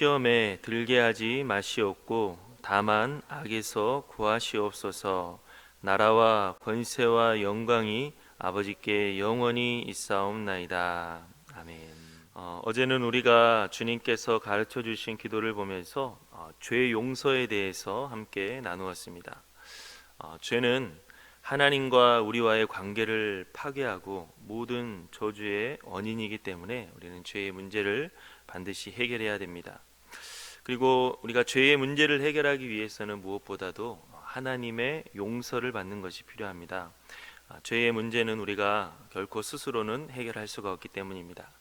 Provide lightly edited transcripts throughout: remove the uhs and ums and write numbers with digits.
시험에 들게 하지 마시옵고 다만 악에서 구하시옵소서. 나라와 권세와 영광이 아버지께 영원히 있사옵나이다. 아멘. 어제는 우리가 주님께서 가르쳐 주신 기도를 보면서 죄 용서에 대해서 함께 나누었습니다. 죄는 하나님과 우리와의 관계를 파괴하고 모든 저주의 원인이기 때문에 우리는 죄의 문제를 반드시 해결해야 됩니다. 그리고 우리가 죄의 문제를 해결하기 위해서는 무엇보다도 하나님의 용서를 받는 것이 필요합니다. 죄의 문제는 우리가 결코 스스로는 해결할 수가 없기 때문입니다.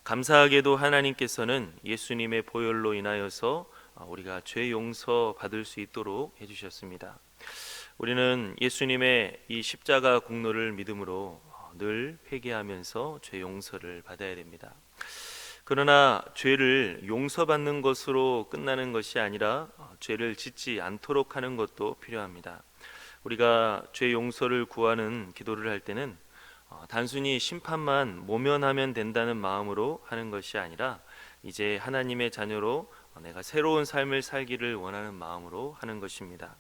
감사하게도 하나님께서는 예수님의 보혈로 인하여서 우리가 죄 용서 받을 수 있도록 해주셨습니다. 우리는 예수님의 이 십자가 공로를 믿음으로 늘 회개하면서 죄 용서를 받아야 됩니다. 그러나 죄를 용서받는 것으로 끝나는 것이 아니라 죄를 짓지 않도록 하는 것도 필요합니다. 우리가 죄 용서를 구하는 기도를 할 때는 단순히 심판만 모면하면 된다는 마음으로 하는 것이 아니라 이제 하나님의 자녀로 내가 새로운 삶을 살기를 원하는 마음으로 하는 것입니다.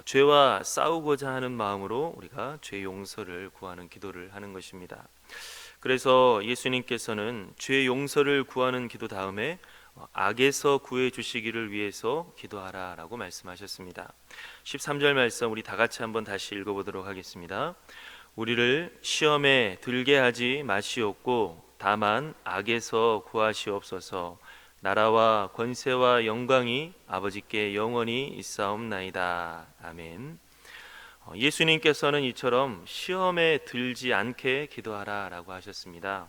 죄와 싸우고자 하는 마음으로 우리가 죄 용서를 구하는 기도를 하는 것입니다. 그래서 예수님께서는 죄 용서를 구하는 기도 다음에 악에서 구해 주시기를 위해서 기도하라 라고 말씀하셨습니다. 13절 말씀 우리 다 같이 한번 다시 읽어보도록 하겠습니다. 우리를 시험에 들게 하지 마시옵고 다만 악에서 구하시옵소서. 나라와 권세와 영광이 아버지께 영원히 있사옵나이다. 아멘. 예수님께서는 이처럼 시험에 들지 않게 기도하라 라고 하셨습니다.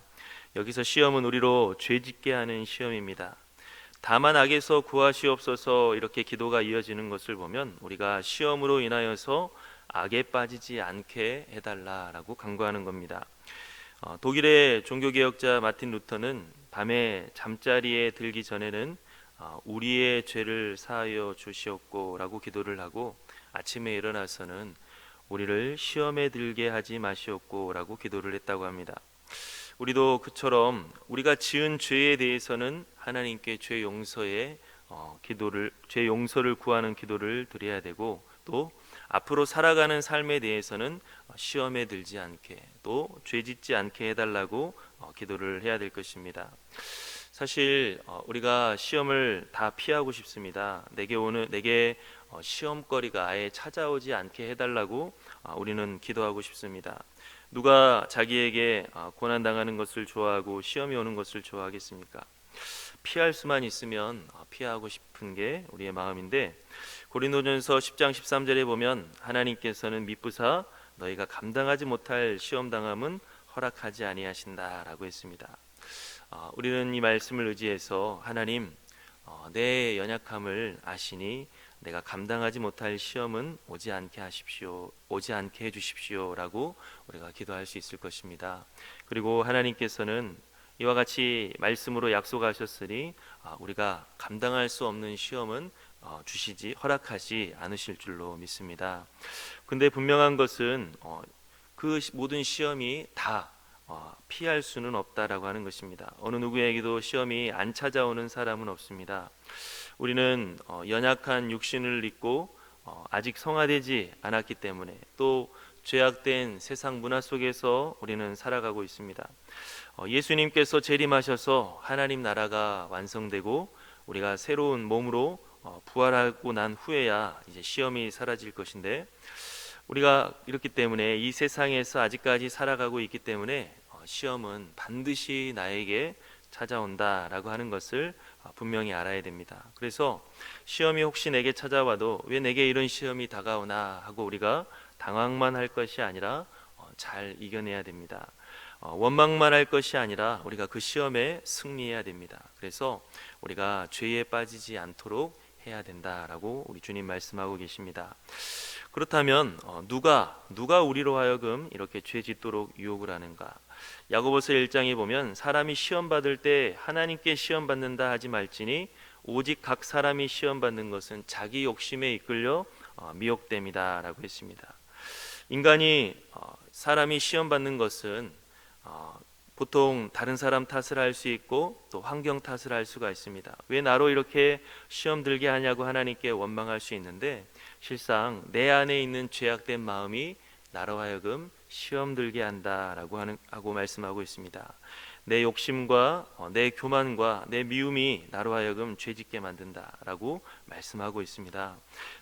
여기서 시험은 우리로 죄짓게 하는 시험입니다. 다만 악에서 구하시옵소서 이렇게 기도가 이어지는 것을 보면 우리가 시험으로 인하여서 악에 빠지지 않게 해달라라고 간구하는 겁니다. 독일의 종교개혁자 마틴 루터는 밤에 잠자리에 들기 전에는 우리의 죄를 사하여 주시옵고 라고 기도를 하고 아침에 일어나서는 우리를 시험에 들게 하지 마시옵고 라고 기도를 했다고 합니다. 우리도 그처럼 우리가 지은 죄에 대해서는 하나님께 죄 용서를 구하는 기도를 드려야 되고 또 앞으로 살아가는 삶에 대해서는 시험에 들지 않게 또 죄짓지 않게 해달라고 기도를 해야 될 것입니다. 사실 우리가 시험을 다 피하고 싶습니다. 내게 시험거리가 아예 찾아오지 않게 해달라고 우리는 기도하고 싶습니다. 누가 자기에게 고난당하는 것을 좋아하고 시험이 오는 것을 좋아하겠습니까? 피할 수만 있으면 피하고 싶은 게 우리의 마음인데 고린도전서 10장 13절에 보면 하나님께서는 미쁘사 너희가 감당하지 못할 시험당함은 허락하지 아니하신다라고 했습니다. 우리는 이 말씀을 의지해서 하나님 내 연약함을 아시니 내가 감당하지 못할 시험은 오지 않게 해주십시오 라고 우리가 기도할 수 있을 것입니다. 그리고 하나님께서는 이와 같이 말씀으로 약속하셨으니 우리가 감당할 수 없는 시험은 허락하지 않으실 줄로 믿습니다. 근데 분명한 것은 그 모든 시험이 다 피할 수는 없다라고 하는 것입니다. 어느 누구에게도 시험이 안 찾아오는 사람은 없습니다. 우리는 연약한 육신을 입고 아직 성화되지 않았기 때문에 또 죄악된 세상 문화 속에서 우리는 살아가고 있습니다. 예수님께서 재림하셔서 하나님 나라가 완성되고 우리가 새로운 몸으로 부활하고 난 후에야 이제 시험이 사라질 것인데 우리가 이렇기 때문에 이 세상에서 아직까지 살아가고 있기 때문에 시험은 반드시 나에게 찾아온다라고 하는 것을 분명히 알아야 됩니다. 그래서 시험이 혹시 내게 찾아와도 왜 내게 이런 시험이 다가오나 하고 우리가 당황만 할 것이 아니라 잘 이겨내야 됩니다. 원망만 할 것이 아니라 우리가 그 시험에 승리해야 됩니다. 그래서 우리가 죄에 빠지지 않도록 해야 된다라고 우리 주님 말씀하고 계십니다. 그렇다면 누가 우리로 하여금 이렇게 죄 짓도록 유혹을 하는가? 야고보서 1장에 보면 사람이 시험 받을 때 하나님께 시험 받는다 하지 말지니 오직 각 사람이 시험 받는 것은 자기 욕심에 이끌려 미혹됨이다라고 했습니다. 인간이 사람이 시험 받는 것은 보통 다른 사람 탓을 할 수 있고 또 환경 탓을 할 수가 있습니다. 왜 나로 이렇게 시험 들게 하냐고 하나님께 원망할 수 있는데, 실상 내 안에 있는 죄악된 마음이 나로 하여금 시험 들게 한다라고 하고 말씀하고 있습니다. 내 욕심과 내 교만과 내 미움이 나로 하여금 죄짓게 만든다라고 말씀하고 있습니다.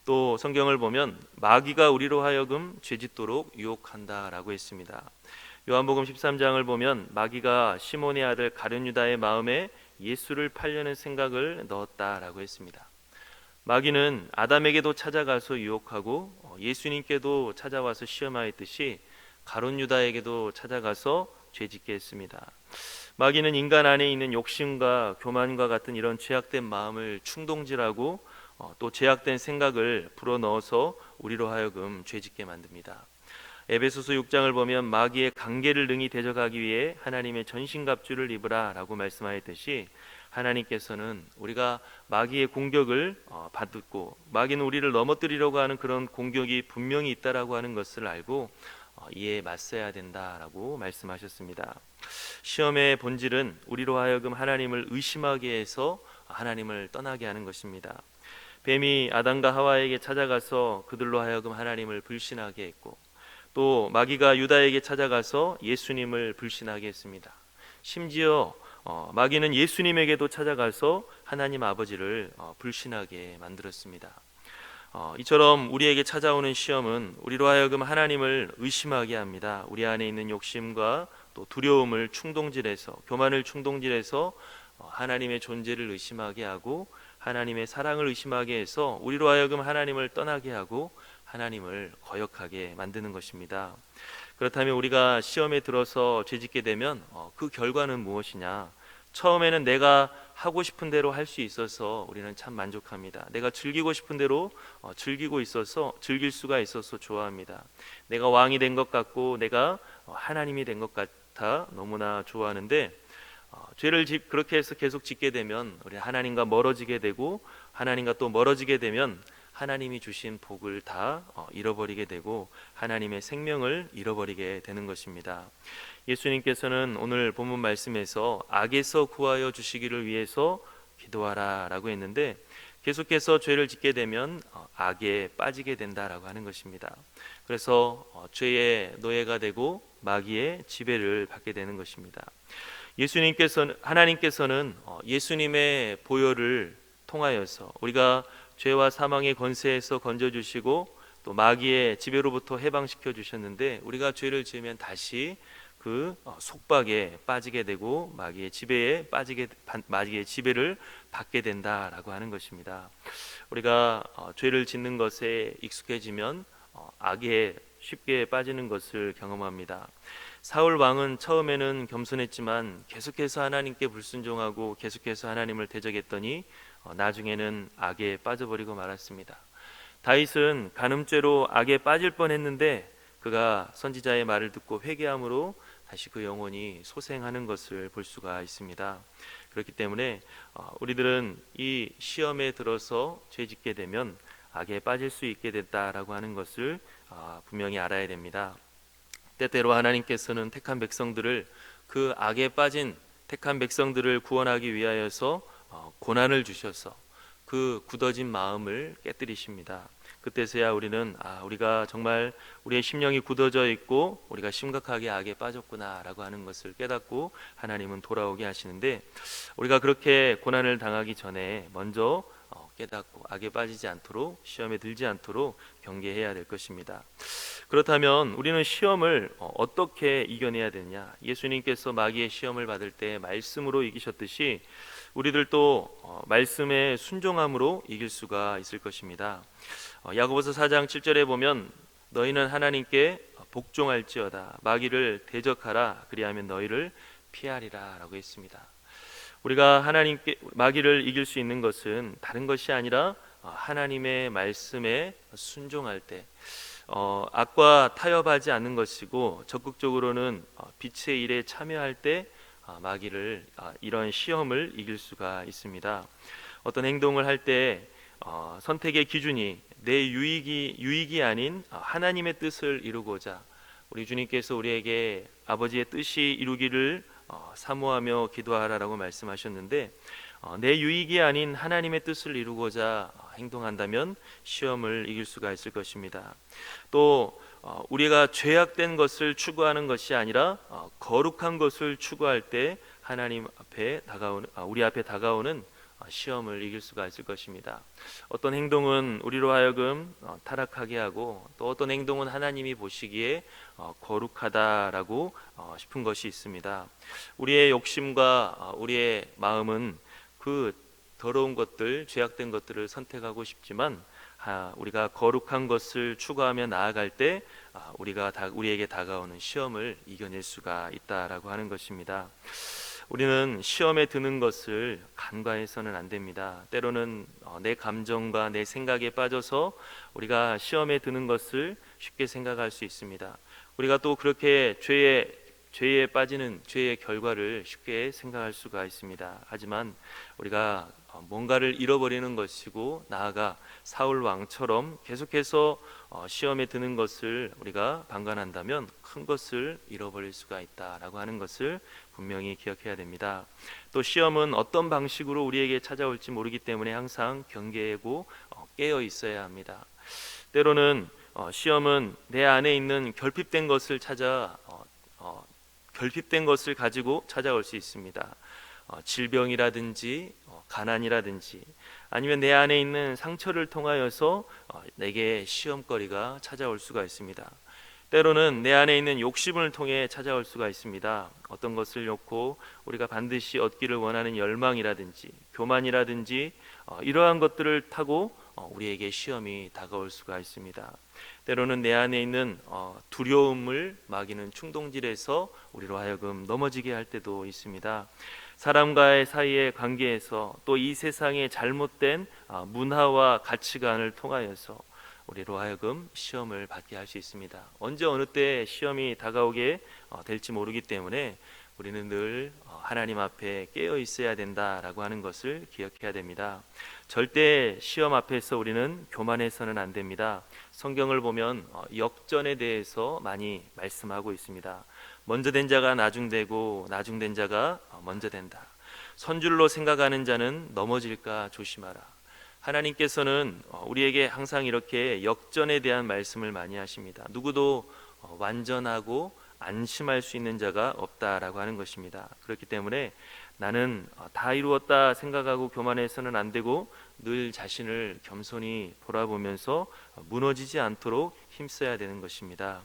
또 성경을 보면 마귀가 우리로 하여금 죄짓도록 유혹한다라고 했습니다. 요한복음 13장을 보면 마귀가 시몬의 아들 가룟 유다의 마음에 예수를 팔려는 생각을 넣었다라고 했습니다. 마귀는 아담에게도 찾아가서 유혹하고 예수님께도 찾아와서 시험하였듯이 가룟 유다에게도 찾아가서 죄짓게 했습니다. 마귀는 인간 안에 있는 욕심과 교만과 같은 이런 죄악된 마음을 충동질하고 또 죄악된 생각을 불어넣어서 우리로 하여금 죄짓게 만듭니다. 에베소서 6장을 보면 마귀의 관계를 능히 대적하기 위해 하나님의 전신갑주를 입으라 라고 말씀하였듯이, 하나님께서는 우리가 마귀의 공격을 받고 마귀는 우리를 넘어뜨리려고 하는 그런 공격이 분명히 있다라고 하는 것을 알고 이에 맞서야 된다라고 말씀하셨습니다. 시험의 본질은 우리로 하여금 하나님을 의심하게 해서 하나님을 떠나게 하는 것입니다. 뱀이 아담과 하와에게 찾아가서 그들로 하여금 하나님을 불신하게 했고, 또 마귀가 유다에게 찾아가서 예수님을 불신하게 했습니다. 심지어 마귀는 예수님에게도 찾아가서 하나님 아버지를 불신하게 만들었습니다. 이처럼 우리에게 찾아오는 시험은 우리로 하여금 하나님을 의심하게 합니다. 우리 안에 있는 욕심과 또 두려움을 충동질해서, 교만을 충동질해서 하나님의 존재를 의심하게 하고 하나님의 사랑을 의심하게 해서 우리로 하여금 하나님을 떠나게 하고 하나님을 거역하게 만드는 것입니다. 그렇다면 우리가 시험에 들어서 죄짓게 되면 그 결과는 무엇이냐? 처음에는 내가 하고 싶은 대로 할 수 있어서 우리는 참 만족합니다. 내가 즐기고 싶은 대로 즐길 수가 있어서 좋아합니다. 내가 왕이 된 것 같고 내가 하나님이 된 것 같아 너무나 좋아하는데, 죄를 그렇게 해서 계속 짓게 되면 우리 하나님과 멀어지게 되고, 하나님과 또 멀어지게 되면 하나님이 주신 복을 다 잃어버리게 되고 하나님의 생명을 잃어버리게 되는 것입니다. 예수님께서는 오늘 본문 말씀에서 악에서 구하여 주시기를 위해서 기도하라 라고 했는데, 계속해서 죄를 짓게 되면 악에 빠지게 된다라고 하는 것입니다. 그래서 죄의 노예가 되고 마귀의 지배를 받게 되는 것입니다. 하나님께서는 예수님의 보혈을 통하여서 우리가 죄와 사망의 권세에서 건져주시고 또 마귀의 지배로부터 해방시켜 주셨는데, 우리가 죄를 지으면 다시 그 속박에 빠지게 되고 마귀의 지배를 받게 된다라고 하는 것입니다. 우리가 죄를 짓는 것에 익숙해지면 악에 쉽게 빠지는 것을 경험합니다. 사울 왕은 처음에는 겸손했지만 계속해서 하나님께 불순종하고 계속해서 하나님을 대적했더니 나중에는 악에 빠져버리고 말았습니다. 다윗은 간음죄로 악에 빠질 뻔했는데 그가 선지자의 말을 듣고 회개함으로 다시 그 영혼이 소생하는 것을 볼 수가 있습니다. 그렇기 때문에 우리들은 이 시험에 들어서 죄짓게 되면 악에 빠질 수 있게 됐다라고 하는 것을 분명히 알아야 됩니다. 때때로 하나님께서는 그 악에 빠진 택한 백성들을 구원하기 위하여서 고난을 주셔서 그 굳어진 마음을 깨뜨리십니다. 그때서야 우리는 우리가 정말 우리의 심령이 굳어져 있고 우리가 심각하게 악에 빠졌구나라고 하는 것을 깨닫고 하나님은 돌아오게 하시는데, 우리가 그렇게 고난을 당하기 전에 먼저 깨닫고 악에 빠지지 않도록, 시험에 들지 않도록 경계해야 될 것입니다. 그렇다면 우리는 시험을 어떻게 이겨내야 되느냐? 예수님께서 마귀의 시험을 받을 때 말씀으로 이기셨듯이 우리들도 말씀의 순종함으로 이길 수가 있을 것입니다. 야고보서 4장 7절에 보면 너희는 하나님께 복종할지어다 마귀를 대적하라 그리하면 너희를 피하리라 라고 했습니다. 우리가 하나님께 마귀를 이길 수 있는 것은 다른 것이 아니라 하나님의 말씀에 순종할 때, 악과 타협하지 않는 것이고 적극적으로는 빛의 일에 참여할 때 마귀를 이런 시험을 이길 수가 있습니다. 어떤 행동을 할 때 선택의 기준이 내 유익이 아닌 하나님의 뜻을 이루고자, 우리 주님께서 우리에게 아버지의 뜻이 이루기를 사모하며 기도하라라고 말씀하셨는데 내 유익이 아닌 하나님의 뜻을 이루고자 행동한다면 시험을 이길 수가 있을 것입니다. 또 우리가 죄악된 것을 추구하는 것이 아니라 거룩한 것을 추구할 때 하나님 앞에 다가오는 우리 앞에 다가오는 시험을 이길 수가 있을 것입니다. 어떤 행동은 우리로 하여금 타락하게 하고 또 어떤 행동은 하나님이 보시기에 거룩하다라고 싶은 것이 있습니다. 우리의 욕심과 우리의 마음은 그 더러운 것들, 죄악된 것들을 선택하고 싶지만 우리가 거룩한 것을 추구하며 나아갈 때 우리에게 다가오는 시험을 이겨낼 수가 있다라고 하는 것입니다. 우리는 시험에 드는 것을 간과해서는 안 됩니다. 때로는 내 감정과 내 생각에 빠져서 우리가 시험에 드는 것을 쉽게 생각할 수 있습니다. 우리가 또 그렇게 죄에 빠지는 죄의 결과를 쉽게 생각할 수가 있습니다. 하지만 우리가 뭔가를 잃어버리는 것이고 나아가 사울 왕처럼 계속해서 시험에 드는 것을 우리가 방관한다면 큰 것을 잃어버릴 수가 있다라고 하는 것을 분명히 기억해야 됩니다. 또 시험은 어떤 방식으로 우리에게 찾아올지 모르기 때문에 항상 경계하고 깨어 있어야 합니다. 때로는 시험은 내 안에 있는 결핍된 것을 결핍된 것을 가지고 찾아올 수 있습니다. 질병이라든지 가난이라든지 아니면 내 안에 있는 상처를 통하여서 내게 시험거리가 찾아올 수가 있습니다. 때로는 내 안에 있는 욕심을 통해 찾아올 수가 있습니다. 어떤 것을 놓고 우리가 반드시 얻기를 원하는 열망이라든지 교만이라든지 이러한 것들을 타고 우리에게 시험이 다가올 수가 있습니다. 때로는 내 안에 있는 두려움을 막이는 충동질에서 우리로 하여금 넘어지게 할 때도 있습니다. 사람과의 사이의 관계에서 또 이 세상의 잘못된 문화와 가치관을 통하여서 우리로 하여금 시험을 받게 할 수 있습니다. 언제 어느 때 시험이 다가오게 될지 모르기 때문에 우리는 늘 하나님 앞에 깨어 있어야 된다라고 하는 것을 기억해야 됩니다. 절대 시험 앞에서 우리는 교만해서는 안 됩니다. 성경을 보면 역전에 대해서 많이 말씀하고 있습니다. 먼저 된 자가 나중되고 나중된 자가 먼저 된다. 선줄로 생각하는 자는 넘어질까 조심하라. 하나님께서는 우리에게 항상 이렇게 역전에 대한 말씀을 많이 하십니다. 누구도 완전하고 안심할 수 있는 자가 없다라고 하는 것입니다. 그렇기 때문에 나는 다 이루었다 생각하고 교만해서는 안 되고 늘 자신을 겸손히 돌아보면서 무너지지 않도록 힘써야 되는 것입니다.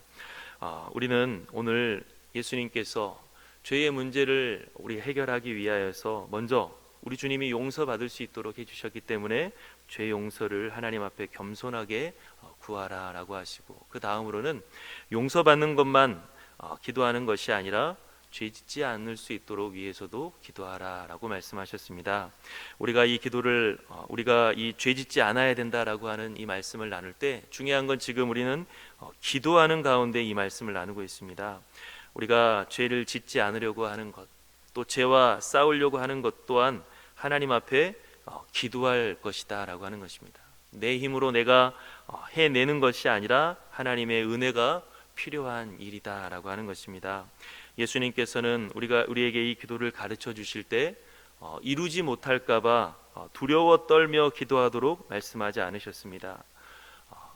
우리는 오늘 예수님께서 죄의 문제를 우리 해결하기 위하여서 먼저 우리 주님이 용서받을 수 있도록 해주셨기 때문에 죄 용서를 하나님 앞에 겸손하게 구하라라고 하시고 그 다음으로는 용서받는 것만 기도하는 것이 아니라 죄 짓지 않을 수 있도록 위해서도 기도하라라고 말씀하셨습니다. 우리가 이 기도를 우리가 이 죄 짓지 않아야 된다라고 하는 이 말씀을 나눌 때 중요한 건 지금 우리는 기도하는 가운데 이 말씀을 나누고 있습니다. 우리가 죄를 짓지 않으려고 하는 것, 또 죄와 싸우려고 하는 것 또한 하나님 앞에 기도할 것이다 라고 하는 것입니다. 내 힘으로 내가 해내는 것이 아니라 하나님의 은혜가 필요한 일이다 라고 하는 것입니다. 예수님께서는 우리에게 이 기도를 가르쳐 주실 때 이루지 못할까 봐 두려워 떨며 기도하도록 말씀하지 않으셨습니다.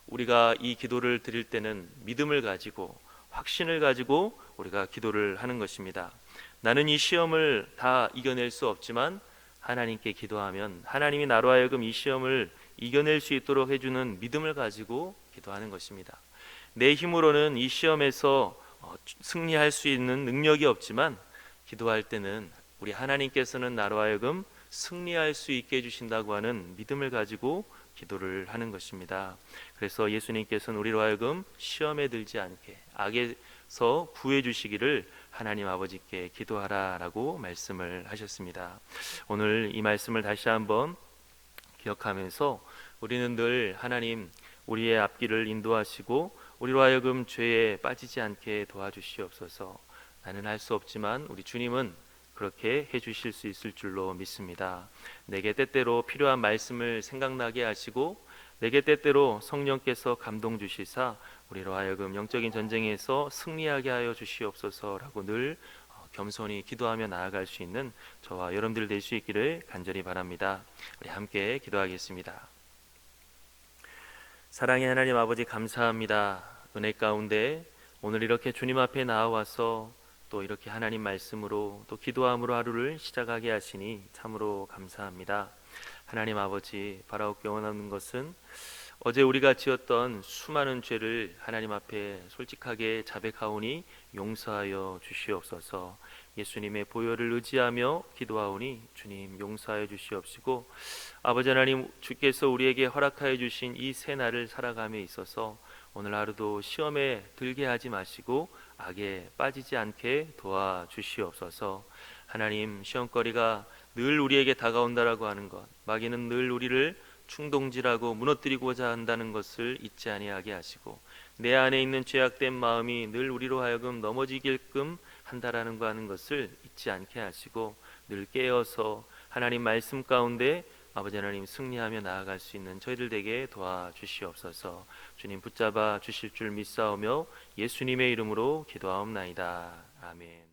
우리가 이 기도를 드릴 때는 믿음을 가지고 확신을 가지고 우리가 기도를 하는 것입니다. 나는 이 시험을 다 이겨낼 수 없지만 하나님께 기도하면 하나님이 나로 하여금 이 시험을 이겨낼 수 있도록 해주는 믿음을 가지고 기도하는 것입니다. 내 힘으로는 이 시험에서 승리할 수 있는 능력이 없지만 기도할 때는 우리 하나님께서는 나로 하여금 승리할 수 있게 해주신다고 하는 믿음을 가지고 기도를 하는 것입니다. 그래서 예수님께서는 우리로 하여금 시험에 들지 않게 악에서 구해 주시기를 하나님 아버지께 기도하라라고 말씀을 하셨습니다. 오늘 이 말씀을 다시 한번 기억하면서 우리는 늘 하나님 우리의 앞길을 인도하시고 우리로 하여금 죄에 빠지지 않게 도와주시옵소서. 나는 할 수 없지만 우리 주님은 그렇게 해주실 수 있을 줄로 믿습니다. 내게 때때로 필요한 말씀을 생각나게 하시고 내게 때때로 성령께서 감동 주시사 우리로 하여금 영적인 전쟁에서 승리하게 하여 주시옵소서라고 늘 겸손히 기도하며 나아갈 수 있는 저와 여러분들 될 수 있기를 간절히 바랍니다. 우리 함께 기도하겠습니다. 사랑의 하나님 아버지, 감사합니다. 은혜 가운데 오늘 이렇게 주님 앞에 나와서 또 이렇게 하나님 말씀으로 또 기도함으로 하루를 시작하게 하시니 참으로 감사합니다. 하나님 아버지, 바라옵게 원하는 것은 어제 우리가 지었던 수많은 죄를 하나님 앞에 솔직하게 자백하오니 용서하여 주시옵소서. 예수님의 보혈을 의지하며 기도하오니 주님 용서하여 주시옵시고, 아버지 하나님, 주께서 우리에게 허락하여 주신 이 새 날을 살아감에 있어서 오늘 하루도 시험에 들게 하지 마시고 악에 빠지지 않게 도와주시옵소서. 하나님, 시험거리가 늘 우리에게 다가온다라고 하는 것, 마귀는 늘 우리를 충동질하고 무너뜨리고자 한다는 것을 잊지 아니하게 하시고, 내 안에 있는 죄악된 마음이 늘 우리로 하여금 넘어지게끔 한다라는 거 하는 것을 잊지 않게 하시고, 늘 깨어서 하나님 말씀 가운데 아버지 하나님 승리하며 나아갈 수 있는 저희들 되게 도와주시옵소서. 주님 붙잡아 주실 줄 믿사오며 예수님의 이름으로 기도하옵나이다. 아멘.